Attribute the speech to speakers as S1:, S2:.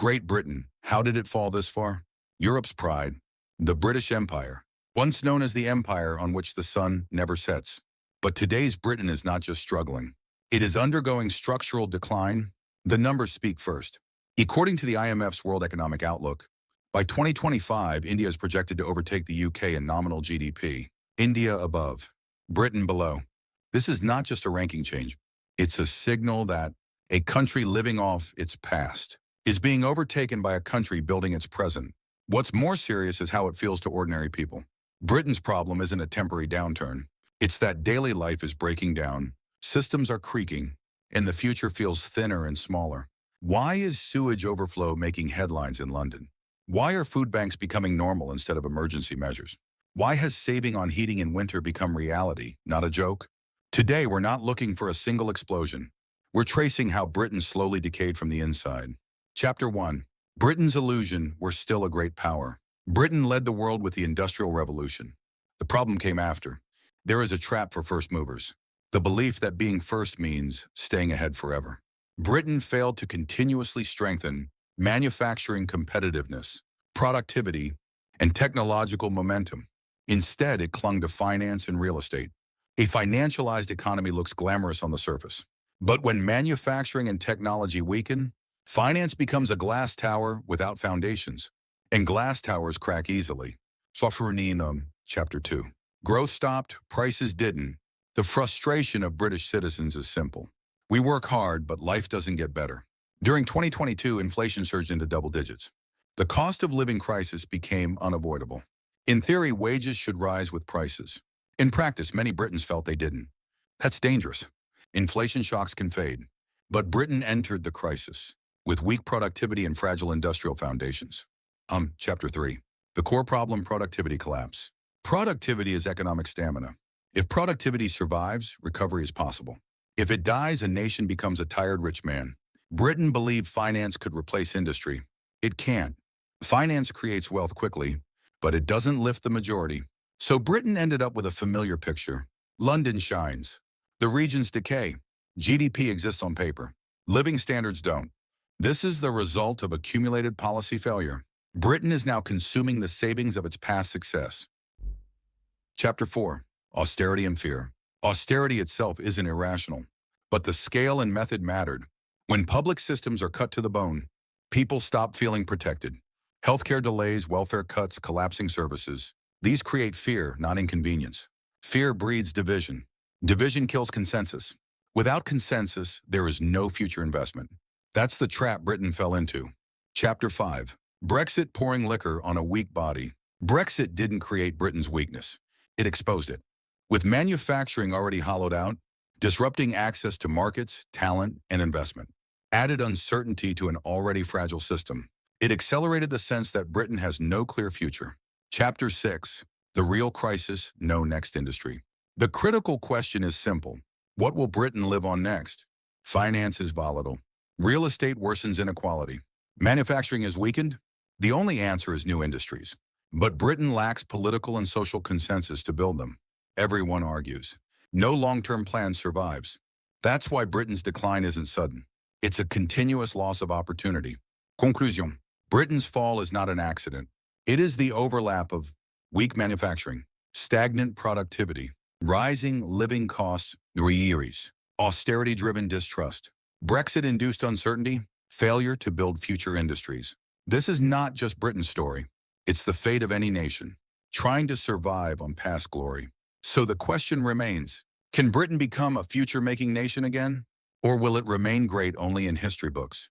S1: Great Britain, how did it fall this far? Europe's pride, the British Empire, once known as the empire on which the sun never sets. But today's Britain is not just struggling. It is undergoing structural decline. The numbers speak first. According to the IMF's World Economic Outlook, by 2025, India is projected to overtake the UK in nominal GDP. India above, Britain below. This is not just a ranking change. It's a signal that a country living off its past is being overtaken by a country building its present. What's more serious is how it feels to ordinary people. Britain's problem isn't a temporary downturn. It's that daily life is breaking down, systems are creaking, and the future feels thinner and smaller. Why is sewage overflow making headlines in London? Why are food banks becoming normal instead of emergency measures? Why has saving on heating in winter become reality, not a joke? Today, we're not looking for a single explosion. We're tracing how Britain slowly decayed from the inside. Chapter 1. Britain's illusion: we're still a great power. Britain led the world with the Industrial Revolution. The problem came after. There is a trap for first movers. The belief that being first means staying ahead forever. Britain failed to continuously strengthen manufacturing competitiveness, productivity, and technological momentum. Instead, it clung to finance and real estate. A financialized economy looks glamorous on the surface. But when manufacturing and technology weaken, finance becomes a glass tower without foundations. And glass towers crack easily. Sofruninum, Chapter 2. Growth stopped, prices didn't. The frustration of British citizens is simple. We work hard, but life doesn't get better. During 2022, inflation surged into double digits. The cost of living crisis became unavoidable. In theory, wages should rise with prices. In practice, many Britons felt they didn't. That's dangerous. Inflation shocks can fade. But Britain entered the crisis with weak productivity and fragile industrial foundations. Chapter 3. The core problem: productivity collapse. Productivity is economic stamina. If productivity survives, recovery is possible. If it dies, a nation becomes a tired rich man. Britain believed finance could replace industry. It can't. Finance creates wealth quickly, but it doesn't lift the majority. So Britain ended up with a familiar picture. London shines. The regions decay. GDP exists on paper. Living standards don't. This is the result of accumulated policy failure. Britain is now consuming the savings of its past success. Chapter 4. Austerity and fear. Austerity itself isn't irrational, but the scale and method mattered. When public systems are cut to the bone, people stop feeling protected. Healthcare delays, welfare cuts, collapsing services. These create fear, not inconvenience. Fear breeds division. Division kills consensus. Without consensus, there is no future investment. That's the trap Britain fell into. Chapter 5. Brexit pouring liquor on a weak body. Brexit didn't create Britain's weakness. It exposed it. With manufacturing already hollowed out, disrupting access to markets, talent, and investment added uncertainty to an already fragile system. It accelerated the sense that Britain has no clear future. Chapter 6. The real crisis: no next industry. The critical question is simple. What will Britain live on next? Finance is volatile. Real estate worsens inequality. Manufacturing is weakened. The only answer is new industries. But Britain lacks political and social consensus to build them. Everyone argues. No long-term plan survives. That's why Britain's decline isn't sudden. It's a continuous loss of opportunity. Conclusion. Britain's fall is not an accident. It is the overlap of weak manufacturing, stagnant productivity, rising living costs, austerity-driven distrust, Brexit-induced uncertainty, failure to build future industries. This is not just Britain's story. It's the fate of any nation, trying to survive on past glory. So the question remains, can Britain become a future-making nation again? Or will it remain great only in history books?